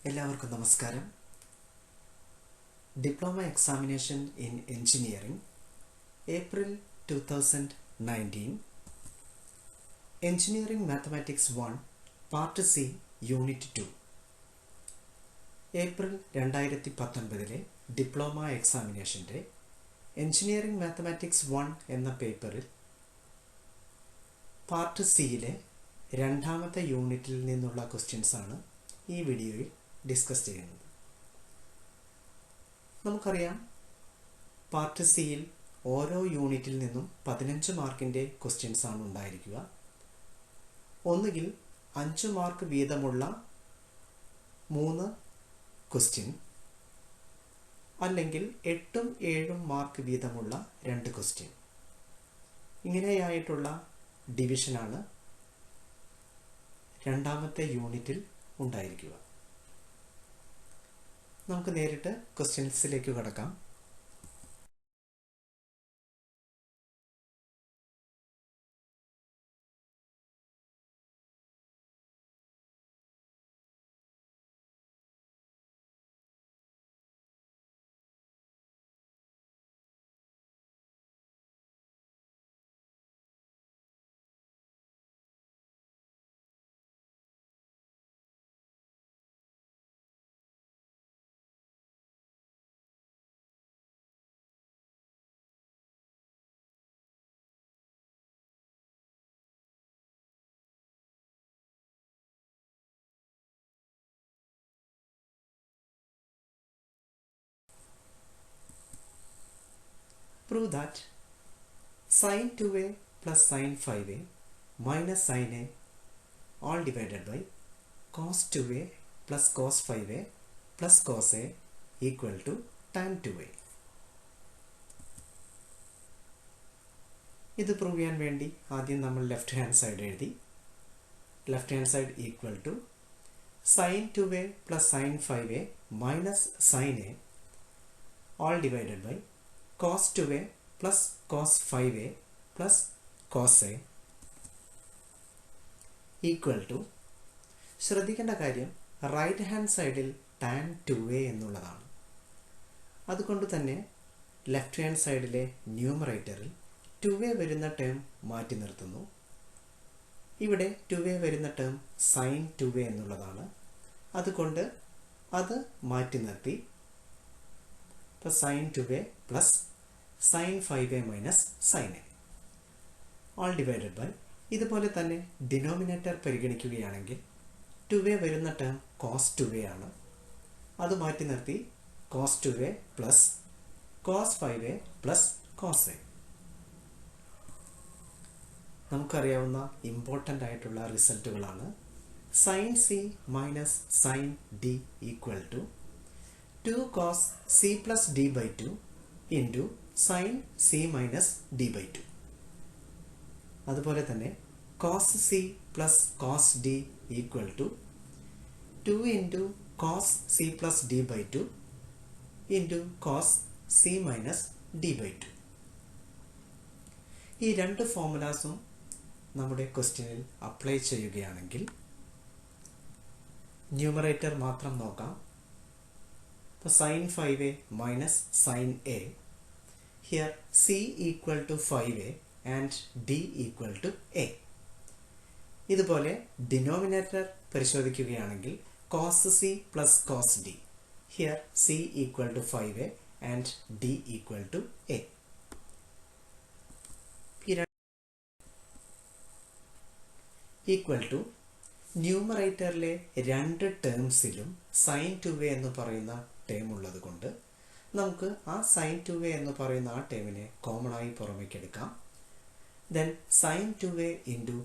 എല്ലാവർക്കും നമസ്കാരം. Diploma examination in engineering April 2019 engineering mathematics 1 part C unit 2 April 2019 diploma എക്സാമിനേഷൻ്റെ engineering mathematics 1 എന്ന പേപ്പറിൽ പാർട്ട് സിയിലെ രണ്ടാമത്തെ യൂണിറ്റിൽ നിന്നുള്ള ക്വസ്റ്റ്യൻസാണ് ഈ വീഡിയോയിൽ ഡിസ്കസ് ചെയ്യുന്നത്. നമുക്കറിയാം, പാർട്ട് സിയിൽ ഓരോ യൂണിറ്റിൽ നിന്നും 15 മാർക്കിൻ്റെ ക്വസ്റ്റ്യൻസ് ആണ് ഉണ്ടായിരിക്കുക. ഒന്നുകിൽ 5 മാർക്ക് വീതമുള്ള 3 ക്വസ്റ്റ്യൻ, അല്ലെങ്കിൽ 8ഉം 7ഉം മാർക്ക് വീതമുള്ള 2 ക്വസ്റ്റ്യൻ. ഇങ്ങനെയായിട്ടുള്ള ഡിവിഷനാണ് രണ്ടാമത്തെ യൂണിറ്റിൽ ഉണ്ടായിരിക്കുക. നമുക്ക് നേരിട്ട് ക്വസ്റ്റ്യൻസിലേക്ക് കടക്കാം. Prove that sin 2a plus sin 5a minus sin a all divided by cos 2a plus cos 5a plus cos a equal to tan 2a. ഇത് പ്രൂവ് ചെയ്യാൻ വേണ്ടി ആദ്യം നമ്മൾ ലെഫ്റ്റ് ഹാൻഡ് സൈഡ് എഴുതി. Left hand side equal to sin 2a plus sin 5a minus sin a all divided by cos 2a plus cos 5a plus cos a equal to, ശ്രദ്ധിക്കേണ്ട കാര്യം right hand സൈഡിൽ tan 2a എന്നുള്ളതാണ്. അതുകൊണ്ട് തന്നെ left hand സൈഡിലെ ന്യൂമറേറ്ററിൽ 2a വരുന്ന term മാറ്റി നിർത്തുന്നു. ഇവിടെ 2a വരുന്ന ടേം sin 2a എന്നുള്ളതാണ്. അതുകൊണ്ട് അത് മാറ്റി നിർത്തി ഇപ്പോൾ sin 2a plus sin 5a minus sin a all divided by, ഇതുപോലെ തന്നെ ഡിനോമിനേറ്റർ പരിഗണിക്കുകയാണെങ്കിൽ 2a വരുന്ന ടേം cos 2a ആണ്. അത് മാറ്റി നിർത്തി cos 2a plus cos 5a plus cos a. നമുക്കറിയാവുന്ന ഇമ്പോർട്ടൻ്റ് ആയിട്ടുള്ള റിസൾട്ടുകളാണ്. sin c minus sin d equal to 2 cos c plus d by 2 into sin c minus d by 2. അതുപോലെ തന്നെ cos c plus cos d equal to 2 into cos c plus d by 2 into cos c minus d by 2. ഈ രണ്ട് ഫോർമുലാസും നമ്മുടെ ക്വസ്റ്റ്യനിൽ apply ചെയ്യുകയാണെങ്കിൽ numerator മാത്രം നോക്കാം. ഇപ്പോൾ sin 5a minus sin a, here c equal to 5a and d equal to a. ഇതുപോലെ denominator പരിശോധിക്കുകയാണെങ്കിൽ cos c plus cos d, here c equal to 5a and d equal to a. Equal to ന്യൂമറേറ്ററിലെ രണ്ട് ടേംസിലും sin 2a എന്ന് പറയുന്ന term ഉള്ളത് കൊണ്ട് നമുക്ക് ആ sin 2a എന്ന് പറയുന്ന ആ ടേമിനെ കോമൺ ആയി പുറമേക്ക് എടുക്കാം. Then sin 2a into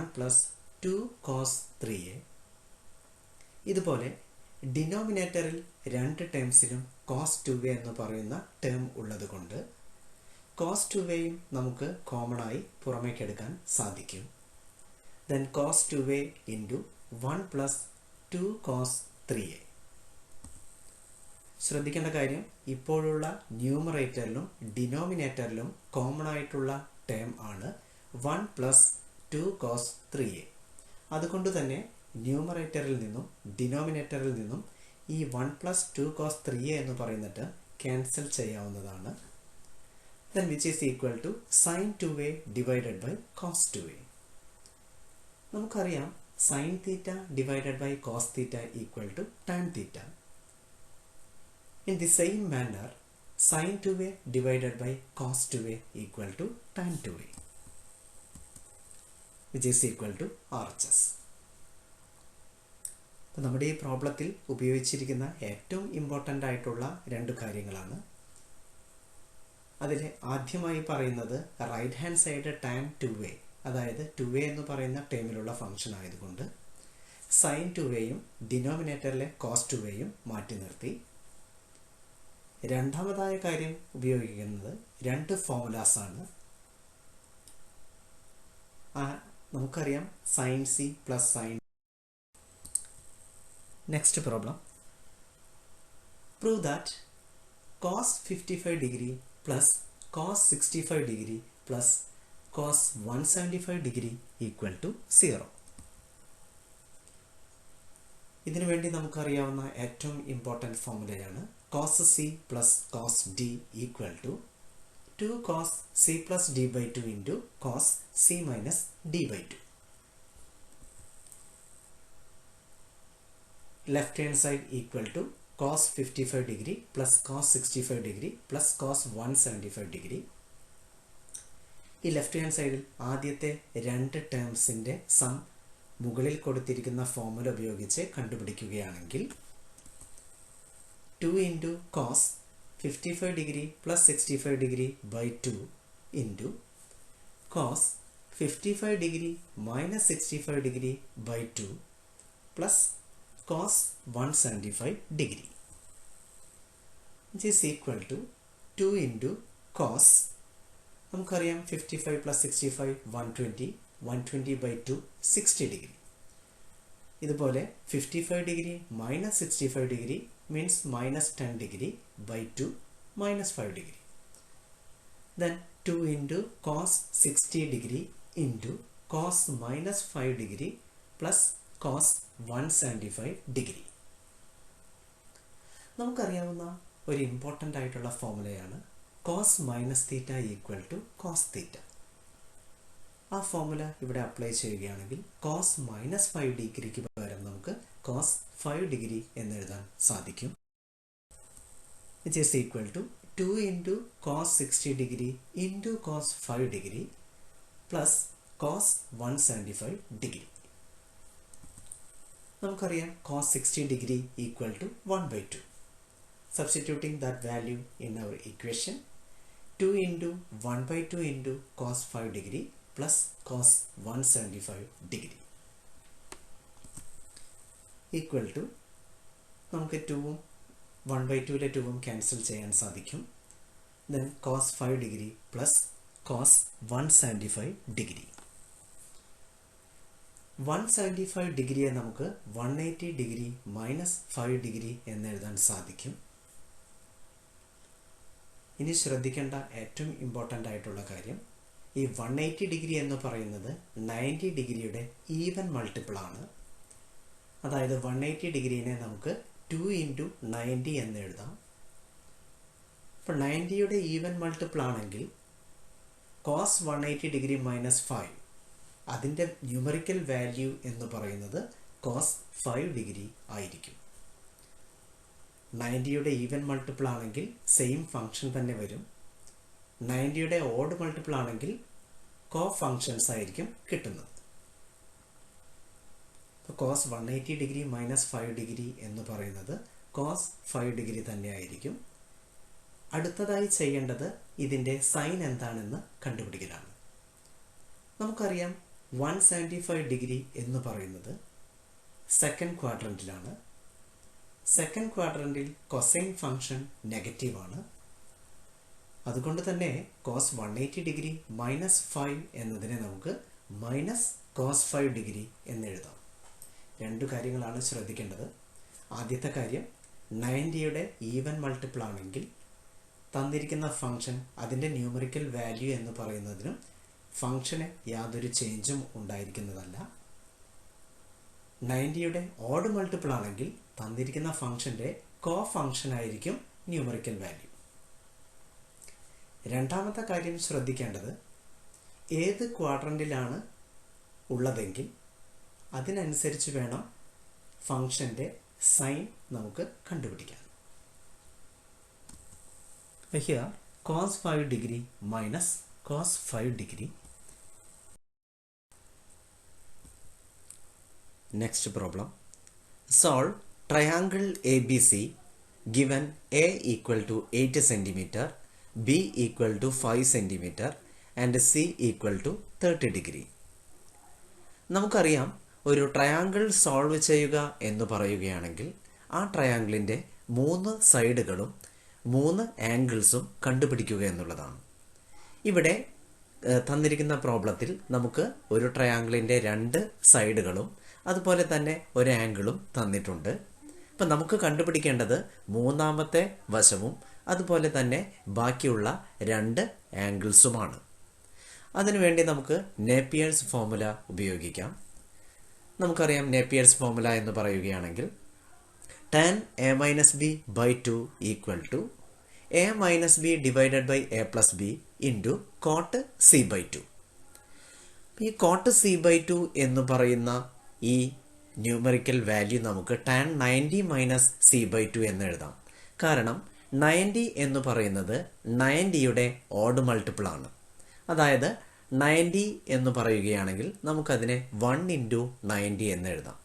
1 plus 2 cos 3a. ഇതുപോലെ ഡിനോമിനേറ്ററിൽ രണ്ട് ടേംസിലും cos 2a എന്ന് പറയുന്ന ടേം ഉള്ളത് കൊണ്ട് cos 2aയും നമുക്ക് കോമൺ ആയി പുറമേക്ക് എടുക്കാൻ സാധിക്കും. then cos 2a into 1 plus 2 cos 3a. ശ്രദ്ധിക്കേണ്ട കാര്യം, ഇപ്പോഴുള്ള ന്യൂമറേറ്ററിലും ഡിനോമിനേറ്ററിലും കോമൺ ആയിട്ടുള്ള ടേം ആണ് 1 പ്ലസ് 2 cos 3a. അതുകൊണ്ട് തന്നെ ന്യൂമറേറ്ററിൽ നിന്നും ഡിനോമിനേറ്ററിൽ നിന്നും ഈ 1 + 2 cos 3a എന്ന് പറയുന്നിട്ട് ക്യാൻസൽ ചെയ്യാവുന്നതാണ്. Then which is equal to sin 2a divided by cos 2a. നമുക്കറിയാം sin theta divided by cos theta equal to tan theta. In the same manner, sin 2a divided by cos 2a equal to tan 2a, which is equal to RHS. അപ്പോൾ നമ്മുടെ ഈ പ്രോബ്ലത്തിൽ ഉപയോഗിച്ചിരിക്കുന്ന ഏറ്റവും important ആയിട്ടുള്ള രണ്ട് കാര്യങ്ങളാണ്. അതിൽ ആദ്യമായി പറയുന്നത് right hand side tan 2a, അതായത് 2a എന്ന് പറയുന്ന ടേമിലുള്ള ഫംഗ്ഷൻ ആയതുകൊണ്ട് sin 2aയും ഡിനോമിനേറ്ററിലെ cos 2aയും മാറ്റി നിർത്തി. രണ്ടാമതായ കാര്യം ഉപയോഗിക്കുന്നത് രണ്ട് ഫോർമുലാസ് ആണ്. നമുക്കറിയാം sin c plus sin. Next problem. Prove that cos 55 degree plus cos 65 degree plus cos 175 degree equal to 0. ഇതിനു വേണ്ടി നമുക്കറിയാവുന്ന ഏറ്റവും important ഫോർമുലയാണ് cos c plus cos d equal to 2 cos c plus d by 2 into cos c minus d by 2. Left hand side equal to cos 55 degree plus cos 65 degree plus cos 175 degree. ഈ left hand സൈഡിൽ ആദ്യത്തെ രണ്ട് ടേംസിൻ്റെ some മുകളിൽ കൊടുത്തിരിക്കുന്ന formula ഉപയോഗിച്ച് കണ്ടുപിടിക്കുകയാണെങ്കിൽ 2 into cos 55 degree plus 65 degree by 2 into cos 55 degree minus 65 degree by 2 plus cos 175 degree, which is equal to 2 into cos, നമുക്കറിയാം 55 plus 65 120, 120 by 2 60 degree. ഇതുപോലെ 55 degree minus 65 degree means minus 10 degree by 2 minus 5 degree. Then 2 into cos 60 degree into cos minus 5 degree plus cos 175 degree. നമുക്കറിയാവുന്ന ഒരു important ആയിട്ടുള്ള ഫോർമുലയാണ് cos minus theta equal to cos theta. ആ formula ഇവിടെ apply ചെയ്യുകയാണെങ്കിൽ cos minus 5 ഡിഗ്രിക്ക് പകരം നമുക്ക് cos 5 ഡിഗ്രി എന്നെഴുതാൻ സാധിക്കും, which is equal to 2 into cos 60 degree into cos 5 degree plus cos 175 degree. നമുക്കറിയാം cos 60 degree equal to 1 by 2. Substituting that value in our equation, 2 into 1 by 2 into cos 5 degree plus cos 175 degree equal to, നമുക്ക് 2ഉം 1 by 2ലെ 2ഉം cancel ചെയ്യാൻ സാധിക്കും. then cos 5 degree plus cos 175 degree. 175 ഡിഗ്രിയെ നമുക്ക് 180 degree minus 5 degree എന്നെഴുതാൻ സാധിക്കും. ഇനി ശ്രദ്ധിക്കേണ്ട ഏറ്റവും important ആയിട്ടുള്ള കാര്യം, ഈ 180 ഡിഗ്രി എന്ന് പറയുന്നത് 90 ഡിഗ്രിയുടെ ഈവൻ മൾട്ടിപ്പിൾ ആണ്. അതായത് 180 ഡിഗ്രീനെ നമുക്ക് 2 into 90 എന്ന് എഴുതാം. അപ്പോൾ 90യുടെ ഈവൻ മൾട്ടിപ്പിൾ ആണെങ്കിൽ cos 180 ഡിഗ്രി മൈനസ് 5, അതിൻ്റെ ന്യൂമറിക്കൽ വാല്യൂ എന്ന് പറയുന്നത് cos 5 ഡിഗ്രി ആയിരിക്കും. 90യുടെ ഈവൻ മൾട്ടിപ്പിൾ ആണെങ്കിൽ സെയിം ഫങ്ഷൻ തന്നെ വരും. 90യുടെ ഓഡ് മൾട്ടിപ്പിൾ ആണെങ്കിൽ കോ ഫങ്ഷൻസ് ആയിരിക്കും കിട്ടുന്നത്. അപ്പോൾ cos 180 ഡിഗ്രി മൈനസ് 5 ഡിഗ്രി എന്ന് പറയുന്നത് cos 5 ഡിഗ്രി തന്നെ ആയിരിക്കും. അടുത്തതായി ചെയ്യേണ്ടത് ഇതിൻ്റെ സൈൻ എന്താണെന്ന് കണ്ടുപിടിക്കലാണ്. നമുക്കറിയാം 175 ഡിഗ്രി എന്ന് പറയുന്നത് സെക്കൻഡ് ക്വാഡ്രൻറ്റിലാണ്. സെക്കൻഡ് ക്വാഡ്രൻറ്റിൽ കൊസൈൻ ഫംഗ്ഷൻ നെഗറ്റീവാണ്. അതുകൊണ്ട് തന്നെ cos 180 ഡിഗ്രി മൈനസ് 5 എന്നതിനെ നമുക്ക് മൈനസ് cos 5 ഡിഗ്രി എന്നെഴുതാം. രണ്ടു കാര്യങ്ങളാണ് ശ്രദ്ധിക്കേണ്ടത്. ആദ്യത്തെ കാര്യം, 90യുടെ ഈവൻ മൾട്ടിപ്പിൾ ആണെങ്കിൽ തന്നിരിക്കുന്ന ഫംഗ്ഷൻ അതിൻ്റെ ന്യൂമറിക്കൽ വാല്യൂ എന്ന് പറയുന്നതിനും ഫംഗ്ഷന് യാതൊരു ചേഞ്ചും ഉണ്ടായിരിക്കുന്നതല്ല. 90യുടെ ഓഡ് മൾട്ടിപ്പിൾ ആണെങ്കിൽ തന്നിരിക്കുന്ന ഫംഗ്ഷൻ്റെ കോ ഫംഗ്ഷൻ ആയിരിക്കും ന്യൂമറിക്കൽ വാല്യൂ. രണ്ടാമത്തെ കാര്യം ശ്രദ്ധിക്കേണ്ടത്, ഏത് ക്വാഡ്രൻറ്റിലാണ് ഉള്ളതെങ്കിൽ അതിനനുസരിച്ച് വേണം ഫംഗ്ഷൻ്റെ സൈൻ നമുക്ക് കണ്ടുപിടിക്കാൻ. Here cos 5 degree minus cos 5 degree. Next problem. Solve triangle ABC given A equal to 8 cm, B equal to 5 cm and C equal to 30 degree. നമുക്കറിയാം, ഒരു ട്രയാങ്കിൾ സോൾവ് ചെയ്യുക എന്ന് പറയുകയാണെങ്കിൽ ആ ട്രയാങ്കിളിൻ്റെ 3 സൈഡുകളും 3 ആംഗിൾസും കണ്ടുപിടിക്കുക എന്നുള്ളതാണ്. ഇവിടെ തന്നിരിക്കുന്ന പ്രോബ്ലത്തിൽ നമുക്ക് ഒരു ട്രയാങ്കിളിൻ്റെ 2 സൈഡുകളും അതുപോലെ തന്നെ ഒരു ആംഗിളും തന്നിട്ടുണ്ട്. അപ്പം നമുക്ക് കണ്ടുപിടിക്കേണ്ടത് മൂന്നാമത്തെ വശവും അതുപോലെ തന്നെ ബാക്കിയുള്ള 2 ആംഗിൾസുമാണ്. അതിനുവേണ്ടി നമുക്ക് നേപ്പിയേഴ്സ് ഫോർമുല ഉപയോഗിക്കാം. നമുക്കറിയാം, നേപ്പിയേഴ്സ് ഫോർമുല എന്ന് പറയുകയാണെങ്കിൽ tan a minus b by 2 equal to a minus b divided by a plus b into cot c by 2. ഈ cot c by 2 എന്ന് പറയുന്ന ഈ ന്യൂമറിക്കൽ വാല്യൂ നമുക്ക് tan 90 മൈനസ് c by 2 എന്ന് എഴുതാം. കാരണം 90 എന്ന് പറയുന്നത് 90യുടെ ഓഡ് മൾട്ടിപ്പിൾ ആണ്. അതായത് 90 എന്ന് പറയുകയാണെങ്കിൽ നമുക്കതിനെ 1 into 90 എന്ന് എഴുതാം.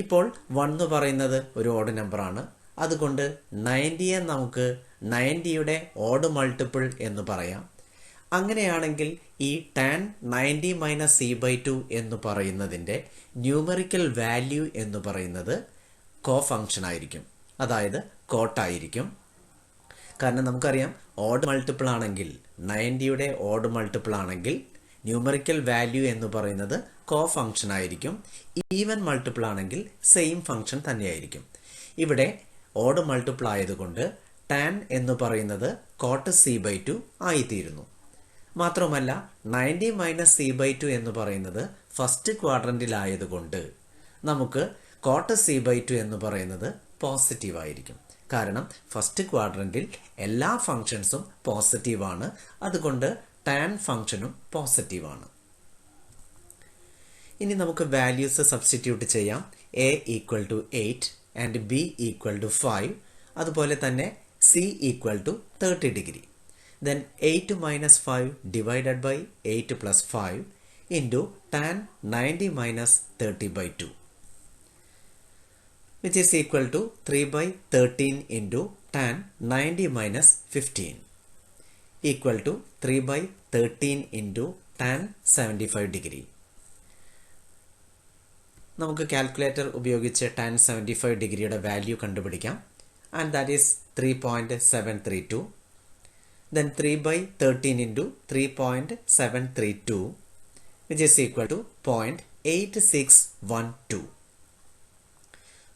ഇപ്പോൾ 1 എന്ന് പറയുന്നത് ഒരു ഓഡ് നമ്പറാണ്. അതുകൊണ്ട് 90യെ നമുക്ക് 90യുടെ ഓഡ് മൾട്ടിപ്പിൾ എന്ന് പറയാം. അങ്ങനെയാണെങ്കിൽ ഈ tan 90 മൈനസ് c by 2 എന്ന് പറയുന്നതിൻ്റെ ന്യൂമറിക്കൽ വാല്യൂ എന്ന് പറയുന്നത് കോ ഫംഗ്ഷൻ ആയിരിക്കും, അതായത് കോട്ടായിരിക്കും. കാരണം നമുക്കറിയാം, ഓഡ് മൾട്ടിപ്പിൾ ആണെങ്കിൽ 90യുടെ ഓഡ് മൾട്ടിപ്പിൾ ആണെങ്കിൽ ന്യൂമറിക്കൽ വാല്യൂ എന്ന് പറയുന്നത് കോ ഫംഗ്ഷൻ ആയിരിക്കും. ഈവൻ മൾട്ടിപ്പിൾ ആണെങ്കിൽ സെയിം ഫംഗ്ഷൻ തന്നെയായിരിക്കും. ഇവിടെ ഓഡ് മൾട്ടിപ്പിൾ ആയതുകൊണ്ട് ടാൻ എന്ന് പറയുന്നത് കോട്ട് സി ബൈ 2 ആയിത്തീരുന്നു. മാത്രമല്ല 90 മൈനസ് സി ബൈ 2 എന്ന് പറയുന്നത് ഫസ്റ്റ് ക്വാഡ്രൻറ്റിലായതുകൊണ്ട് നമുക്ക് കോട്ട് സി ബൈ 2 എന്ന് പറയുന്നത് പോസിറ്റീവ് ആയിരിക്കും. കാരണം ഫസ്റ്റ് ക്വാഡ്രൻറ്റിൽ എല്ലാ ഫങ്ഷൻസും പോസിറ്റീവാണ്. അതുകൊണ്ട് ടാൻ ഫംഗ്ഷനും പോസിറ്റീവാണ്. ഇനി നമുക്ക് വാല്യൂസ് സബ്സ്റ്റിറ്റ്യൂട്ട് ചെയ്യാം. A equal to 8 and b equal to 5, അതുപോലെ തന്നെ c equal to 30 degree. Then 8 minus 5 divided by 8 plus 5 into tan 90 minus 30 by 2, which is equal to 3 by 13 into tan 90 minus 15 equal to 3 by 13 into tan 75 degree. നമുക്ക് calculator ഉപയോഗിച്ച് tan 75 ഡിഗ്രിയുടെ value കണ്ടുപിടിക്കാം. And that is 3.732. then 3 by 13 into 3.732 which is equal to 0.8612.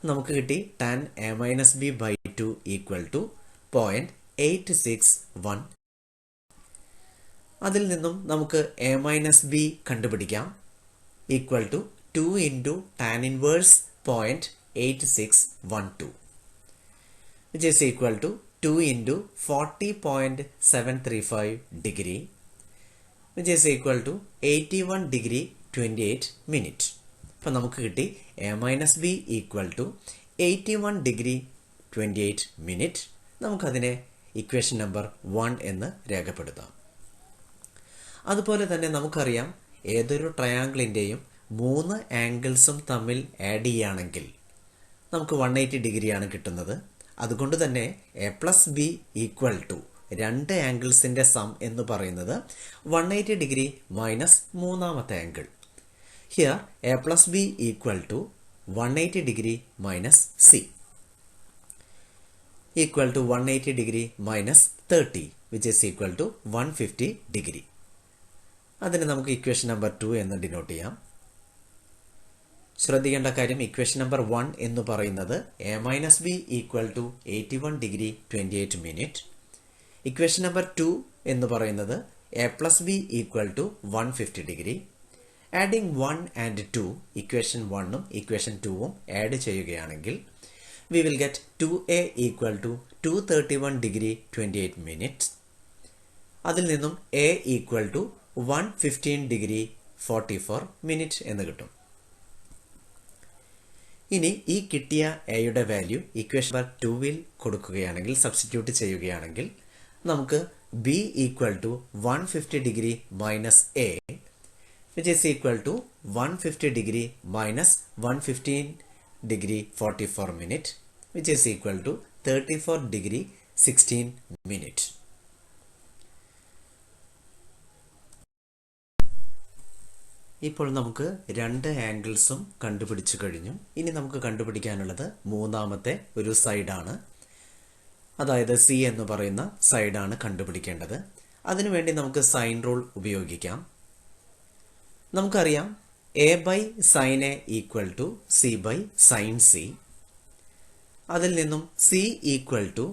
നമുക്ക് കിട്ടി tan a minus b by 2 equal to 0.861. അതിൽ നിന്നും നമുക്ക് a minus b കണ്ടുപിടിക്കാം. Equal to 2 into tan inverse 0.8612 which is equal to 2 into 40.735 degree which is equal to 81 degree 28 minute. അപ്പോൾ നമുക്ക് കിട്ടി a minus b equal to 81 degree 28 minute. നമുക്കതിനെ equation number 1 എന്ന് രേഖപ്പെടുത്താം. അതുപോലെ തന്നെ നമുക്കറിയാം, ഏതൊരു ട്രയാങ്കിളിൻ്റെയും 3 ആംഗിൾസും തമ്മിൽ ആഡ് ചെയ്യുകയാണെങ്കിൽ നമുക്ക് 180 ഡിഗ്രിയാണ് കിട്ടുന്നത്. അതുകൊണ്ട് തന്നെ A plus B equal to 2 ആംഗിൾസിൻ്റെ സം എന്ന് പറയുന്നത് 180 ഡിഗ്രി മൈനസ് മൂന്നാമത്തെ angle. Here A plus B equal to 180 degree minus C equal to 180 degree minus 30 which is equal to 150 degree. അതിന് നമുക്ക് ഇക്വേഷൻ നമ്പർ 2 എന്ന് ഡിനോട്ട് ചെയ്യാം. ശ്രദ്ധിക്കേണ്ട കാര്യം, ഇക്വേഷൻ നമ്പർ 1 എന്ന് പറയുന്നത് A minus B equal to 81 degree 28 minute. Equation number 2 എന്ന് പറയുന്നത് A plus B equal to 150 degree. Adding 1 and 2 equation 1ഉം ഇക്വേഷൻ 2ഉം ആഡ് ചെയ്യുകയാണെങ്കിൽ we will get 2a equal to 231 degree 28 minutes. അതിൽ നിന്നും a equal to 115 degree 44 minutes എന്ന് കിട്ടും. ഇനി ഈ കിട്ടിയ എയുടെ വാല്യൂ ഇക്വേഷൻ നമ്പർ 2വിൽ കൊടുക്കുകയാണെങ്കിൽ സബ്സ്റ്റിറ്റ്യൂട്ട് ചെയ്യുകയാണെങ്കിൽ നമുക്ക് b equal to 150 degree minus a which is equal to 150 degree minus 115 degree 44 minute which is equal to 34 degree 16 minute. ഇപ്പോൾ നമുക്ക് രണ്ട് ആംഗിൾസും കണ്ടുപിടിച്ചു കഴിഞ്ഞു. ഇനി നമുക്ക് കണ്ടുപിടിക്കാനുള്ളത് മൂന്നാമത്തെ ഒരു സൈഡാണ്, അതായത് സി എന്ന് പറയുന്ന സൈഡാണ് കണ്ടുപിടിക്കേണ്ടത്. അതിനുവേണ്ടി നമുക്ക് സൈൻ റൂൾ ഉപയോഗിക്കാം. നമുക്കറിയാം a by sine A equal to C by sine c. അതിൽ നിന്നും c equal to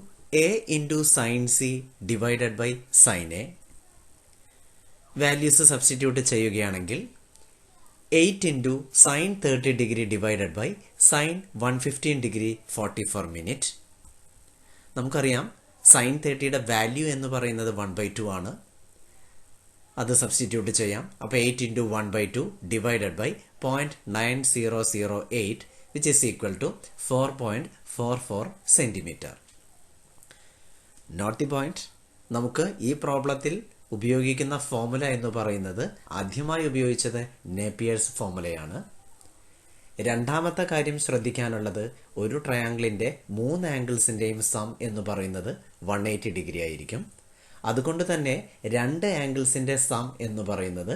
a into sine c divided by sine a. Values substitute ചെയ്യുകയാണെങ്കിൽ 8 into sine 30 degree divided by sine 115 degree 44 minute. നമുക്കറിയാം sine 30യുടെ value എന്ന് പറയുന്നത് 1/2 ആണ്. അത് സബ്സ്റ്റിറ്റ്യൂട്ട് ചെയ്യാം. അപ്പോൾ 8 ഇൻറ്റു 1/2 ഡിവൈഡഡ് ബൈ 0.9008 which is equal to 4.44 centimetre. Note the point. നമുക്ക് ഈ പ്രോബ്ലത്തിൽ ഉപയോഗിക്കുന്ന ഫോർമുല എന്ന് പറയുന്നത് ആദ്യമായി ഉപയോഗിച്ചത് നേപ്പിയേഴ്സ് ഫോർമുലയാണ്. രണ്ടാമത്തെ കാര്യം ശ്രദ്ധിക്കാനുള്ളത് ഒരു ട്രയാങ്കിളിൻ്റെ 3 ആംഗിൾസിൻ്റെയും സം എന്ന് പറയുന്നത് 180 ഡിഗ്രി ആയിരിക്കും. അതുകൊണ്ട് തന്നെ 2 ആംഗിൾസിൻ്റെ സം എന്ന് പറയുന്നത്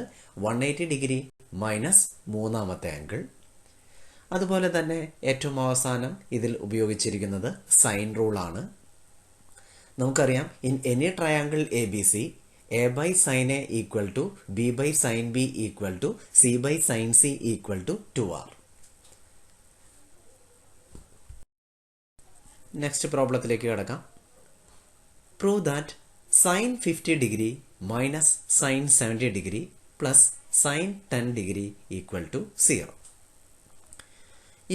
180 ഡിഗ്രി മൈനസ് മൂന്നാമത്തെ ആംഗിൾ. അതുപോലെ തന്നെ ഏറ്റവും അവസാനം ഇതിൽ ഉപയോഗിച്ചിരിക്കുന്നത് സൈൻ റൂളാണ്. നമുക്കറിയാം in any triangle A B C A by sine A equal to B by sine B equal to C by sine C equal to 2r. Next പ്രോബ്ലത്തിലേക്ക് കിടക്കാം. Prove that sine 50 degree minus sine 70 degree plus sine 10 degree equal to 0.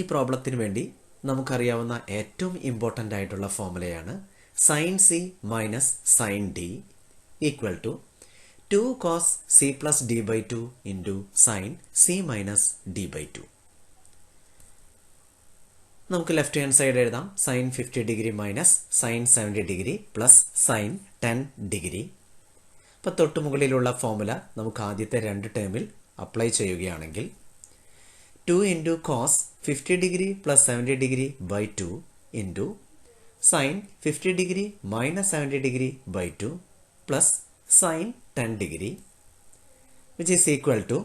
ഈ പ്രോബ്ലത്തിന് വേണ്ടി നമുക്കറിയാവുന്ന ഏറ്റവും important ആയിട്ടുള്ള ഫോർമുലയാണ് sine C minus sine D equal to 2 cos C plus D by 2 into sine C minus D by 2. നമുക്ക് left hand side എഴുതാം. Sine 50 degree minus sine 70 degree plus sine 10 degree. അപ്പോൾ തൊട്ട് മുകളിലുള്ള ഫോർമുല നമുക്ക് ആദ്യത്തെ 2 ടേമിൽ അപ്ലൈ ചെയ്യുകയാണെങ്കിൽ 2 into cos 50 degree plus 70 degree by 2 into sine 50 degree minus 70 degree by 2 plus sine 10 degree which is equal to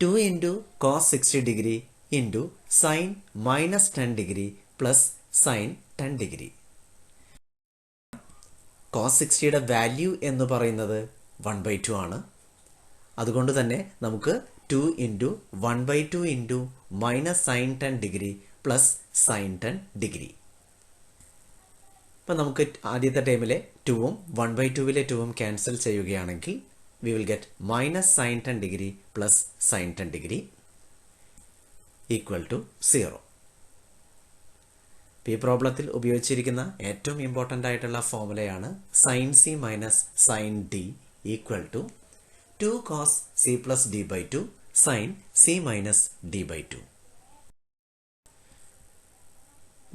2 into cos 60 degree into sine minus 10 degree plus sine 10 degree. Cos 60യുടെ value എന്ന് പറയുന്നത് 1/2 ആണ്. അതുകൊണ്ട് തന്നെ നമുക്ക് 2 into 1/2 into minus sine 10 degree plus sine 10 degree. അപ്പം നമുക്ക് ആദ്യത്തെ ടൈമിലെ 2ഉം 1/2വിലെ 2ഉം ക്യാൻസൽ ചെയ്യുകയാണെങ്കിൽ we will get minus sine 10 degree plus sine 10 degree equal to 0. ഈ പ്രോബ്ലത്തിൽ ഉപയോഗിച്ചിരിക്കുന്ന ഏറ്റവും ഇമ്പോർട്ടൻ്റ് ആയിട്ടുള്ള ഫോർമുലയാണ് sine C minus sine D equal to 2 cos c plus d by 2 sin c minus d by 2.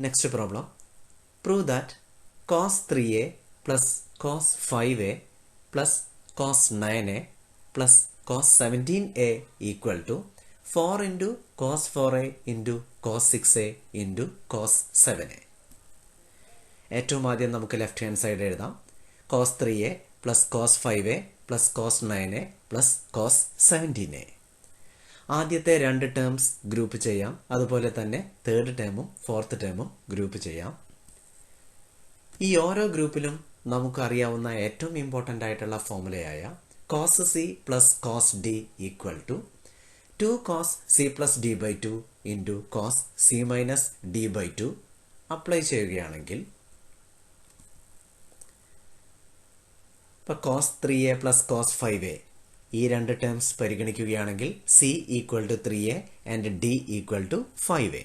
Next problem. Prove that cos 3a plus cos 5a plus cos 9a plus cos 17a equal to 4 into cos 4a into cos 6a into cos 7a. ഏറ്റവും ആദ്യം നമുക്ക് left hand side എഴുതാം. cos 3a plus cos 5a plus cos 9a plus cos 17a. ആദ്യത്തെ 2 terms group ചെയ്യാം. അതുപോലെ തന്നെ third ടേമും fourth ടേമും ഗ്രൂപ്പ് ചെയ്യാം. ഈ ഓരോ ഗ്രൂപ്പിലും നമുക്കറിയാവുന്ന ഏറ്റവും ഇമ്പോർട്ടൻ്റ് ആയിട്ടുള്ള ഫോർമുലയായ cos c plus cos d equal to 2 cos c plus d by 2 into cos c minus d by 2 apply ചെയ്യുകയാണെങ്കിൽ ഇപ്പോൾ cos 3a plus cos 5a ഈ രണ്ട് ടേംസ് പരിഗണിക്കുകയാണെങ്കിൽ C equal to 3a and D equal to 5a.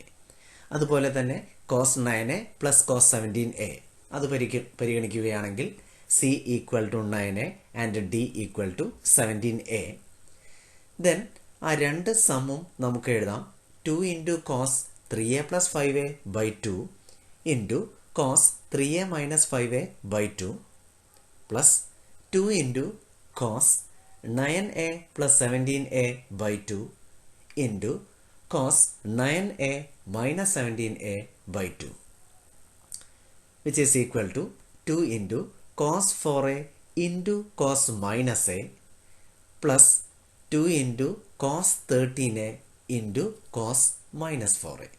അതുപോലെ തന്നെ cos 9a plus cos 17a അത് പരിഗണിക്കുകയാണെങ്കിൽ C equal to 9a and D equal to 17a. Then ആ രണ്ട് സമ്മും നമുക്ക് എഴുതാം 2 into cos 3a plus 5a by 2 into cos 3a minus 5a by 2 plus 2 into cos 9a plus 17a by 2 into cos 9a minus 17a by 2, which is equal to 2 into cos 4a into cos minus a plus 2 into cos 13a into cos minus 4a.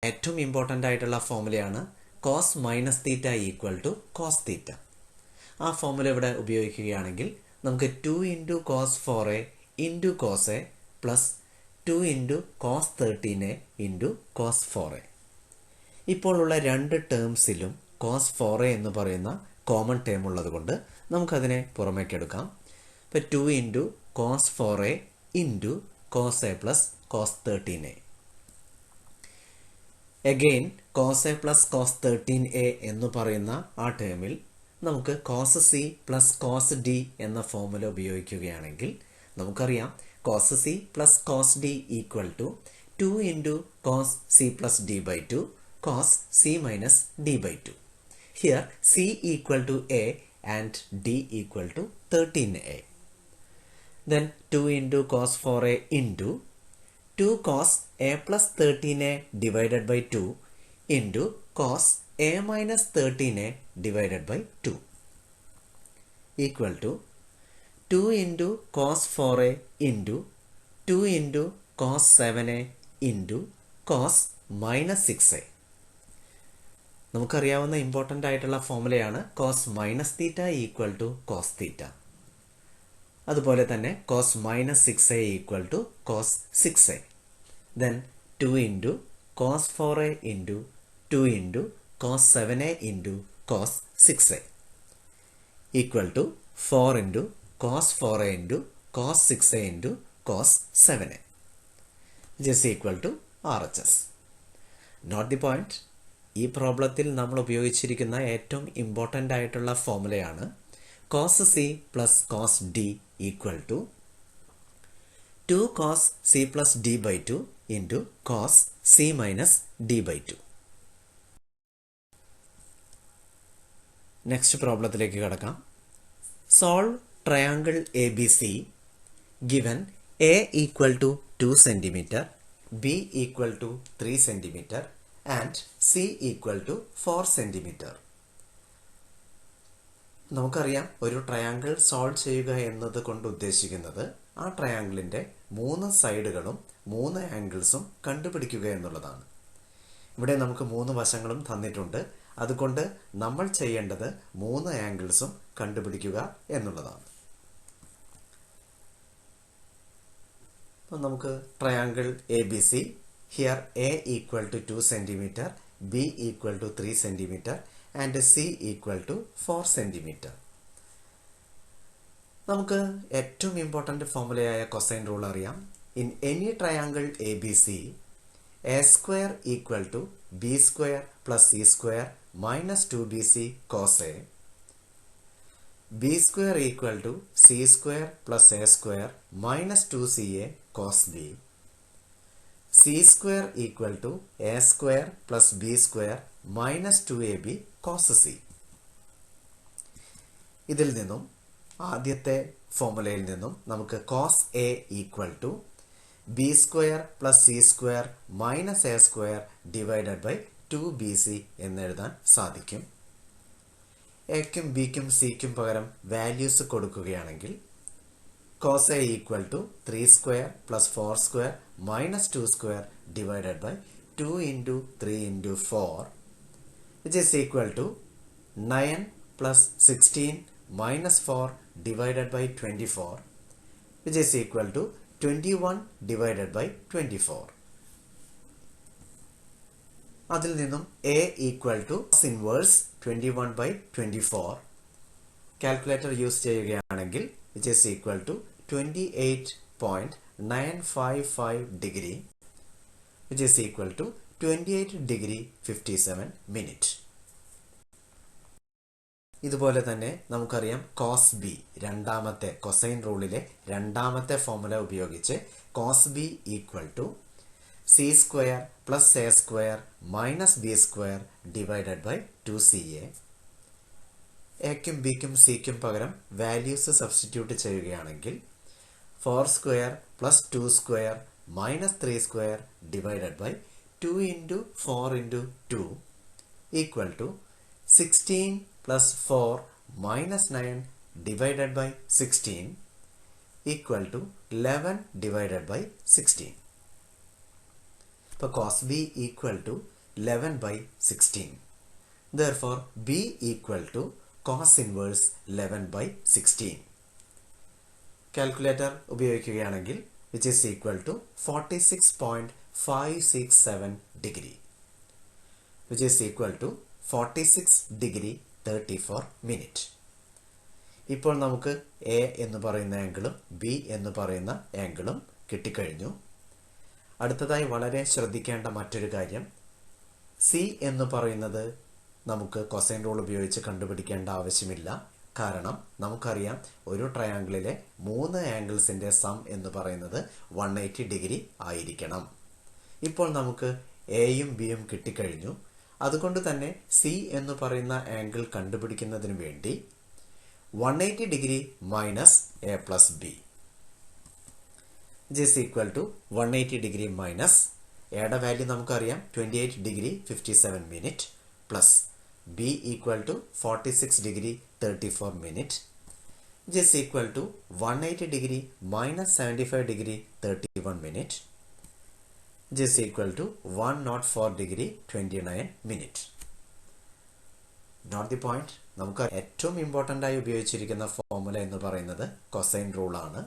ഏറ്റവും important ആയിട്ടുള്ള ഫോമുലയാണ് cos minus theta equal to cos theta. ആ ഫോമുല ഇവിടെ ഉപയോഗിക്കുകയാണെങ്കിൽ നമുക്ക് 2 into cos 4a into cos A plus 2 into cos 13a into cos 4a. ഇപ്പോൾ ഉള്ള രണ്ട് ടേംസിലും കോസ് 4a എന്ന് പറയുന്ന കോമൺ ടേം ഉള്ളത് കൊണ്ട് നമുക്കതിനെ പുറമേക്കെടുക്കാം. ഇപ്പോൾ 2 into cos 4a into cos A plus cos 13a. Again cos A plus cos 13a എന്ന് പറയുന്ന ആ ടേമിൽ നമുക്ക് cos C plus cos D എന്ന ഫോമുല ഉപയോഗിക്കുകയാണെങ്കിൽ നമുക്കറിയാം cos C plus cos D equal to 2 into cos C plus D by 2 cos C minus D by 2. Here C equal to A and D equal to 13a. Then 2 into cos 4a into 2 cos A plus 13a divided by 2 into cos a minus 13a divided by 2 equal to 2 into cos 4a into 2 into cos 7a into cos minus 6a. നമുക്കറിയാവുന്ന important ആയിട്ടുള്ള ഫോമുലയാണ് cos minus theta equal to cos theta. അതുപോലെ തന്നെ cos minus 6a equal to cos 6a. Then 2 into cos 4a into 2 into cos 7a into cos 6a equal to 4 into cos 4a into cos 6a into cos 7a, which is equal to RHS. Note the point. ഈ പ്രോബ്ലത്തിൽ നമ്മൾ ഉപയോഗിച്ചിരിക്കുന്ന ഏറ്റവും important ആയിട്ടുള്ള ഫോമുലയാണ് cos C plus cos D equal to 2 cos C plus D by 2 into cos C minus D by 2. Next പ്രോബ്ലത്തിലേക്ക് കടക്കാം. Solve triangle A B C given A equal to 2 centimetre, B equal to 3 centimetre and C equal to 4 centimetre. നമുക്കറിയാം ഒരു triangle solve ചെയ്യുക എന്നത് കൊണ്ട് ഉദ്ദേശിക്കുന്നത് ആ ട്രയാങ്കിളിൻ്റെ 3 സൈഡുകളും 3 ആംഗിൾസും കണ്ടുപിടിക്കുക എന്നുള്ളതാണ്. ഇവിടെ നമുക്ക് 3 വശങ്ങളും തന്നിട്ടുണ്ട്. അതുകൊണ്ട് നമ്മൾ ചെയ്യേണ്ടത് 3 ആംഗിൾസും കണ്ടുപിടിക്കുക എന്നുള്ളതാണ്. അപ്പം നമുക്ക് triangle A B C here A equal to 2 centimetre, B equal to 3 centimetre and C equal to 4 centimetre. നമുക്ക് ഏറ്റവും ഇമ്പോർട്ടൻ്റ് ഫോമുലയായ കൊസൈൻ റൂൾ അറിയാം. In any triangle A B C A square equal to B square plus C square minus 2bc cos a, b square equal to c square plus a square minus 2ca cos b, c square equal to a square plus b square minus 2ab cos c. ഇതിൽ നിന്നും ആദ്യത്തെ ഫോമുലയിൽ നിന്നും നമുക്ക് cos a equal to b square plus c square minus a square divided by 2bc എന്നെഴുതാൻ സാധിക്കും. എക്കും ബിക്കും സിക്കും പകരം values കൊടുക്കുകയാണെങ്കിൽ cos a equal to 3 square plus 4 square minus 2 square divided by 2 into 3 into 4 which is equal to 9 plus 16 minus 4 divided by 24 which is equal to 21 divided by 24. അതിൽ നിന്നും a equal to inverse 21 by 24. Calculator use ചെയ്യുകയാണെങ്കിൽ ഉപയോഗിക്കുകയാണെങ്കിൽ which is equal to 28.955 degree which is equal to 28 degree 57 minute. ഇതുപോലെ തന്നെ നമുക്കറിയാം cos B, രണ്ടാമത്തെ cosine റൂളിലെ രണ്ടാമത്തെ ഫോർമുല ഉപയോഗിച്ച് cos B equal to C square plus A square minus B square divided by 2CA. എക്കും ബിക്കും സിക്കും പകരം വാല്യൂസ് സബ്സ്റ്റിറ്റ്യൂട്ട് ചെയ്യുകയാണെങ്കിൽ 4 square plus 2 square minus 3 square divided by 2 into 4 into 2 equal to 16 plus 4 minus 9 divided by 16 equal to 11 divided by 16. ഇപ്പോൾ cos B equal to 11 by 16. Therefore, B equal to cos inverse 11 by 16. Calculator ഉപയോഗിക്കുകയാണെങ്കിൽ which is equal to 46.567 degree which is equal to 46 degree 34 minute. ഇപ്പോൾ നമുക്ക് A എന്ന് പറയുന്ന ആംഗിളും B എന്ന് പറയുന്ന ആംഗിളും കിട്ടിക്കഴിഞ്ഞു. അടുത്തതായി വളരെ ശ്രദ്ധിക്കേണ്ട മറ്റൊരു കാര്യം, സി എന്ന് പറയുന്നത് നമുക്ക് കൊസൈൻ റൂൾ ഉപയോഗിച്ച് കണ്ടുപിടിക്കേണ്ട ആവശ്യമില്ല. കാരണം നമുക്കറിയാം ഒരു ട്രയാങ്കിളിലെ 3 ആംഗിൾസിൻ്റെ സം എന്ന് പറയുന്നത് 180 ഡിഗ്രി ആയിരിക്കണം. ഇപ്പോൾ നമുക്ക് എയും ബിയും കിട്ടിക്കഴിഞ്ഞു. അതുകൊണ്ട് തന്നെ സി എന്ന് പറയുന്ന ആംഗിൾ കണ്ടുപിടിക്കുന്നതിന് വേണ്ടി 180 degree minus A plus B is equal to 180 degree minus എയുടെ വാല്യൂ നമുക്കറിയാം 28 degree 57 minute plus B equal to 46 degree 34 minute which is equal to 180 degree minus 75 degree 31 minute which is equal to 104 degree 29 minute. Not the point. നമുക്ക് ഏറ്റവും important ആയി ഉപയോഗിച്ചിരിക്കുന്ന formula എന്ന് പറയുന്നത് cosine റൂളാണ്.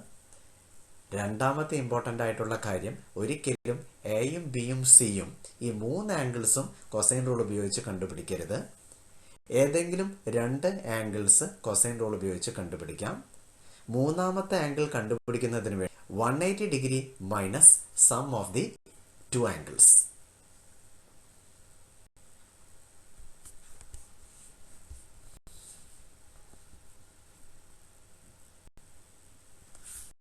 രണ്ടാമത്തെ important ആയിട്ടുള്ള കാര്യം, ഒരിക്കലും എയും ബിയും സിയും ഈ 3 ആംഗിൾസും കൊസൈൻ റൂൾ ഉപയോഗിച്ച് കണ്ടുപിടിക്കരുത്. ഏതെങ്കിലും 2 ആംഗിൾസ് കൊസൈൻ റൂൾ ഉപയോഗിച്ച് കണ്ടുപിടിക്കാം. മൂന്നാമത്തെ ആംഗിൾ കണ്ടുപിടിക്കുന്നതിന് വേണ്ടി 180 degree minus some of the 2 angles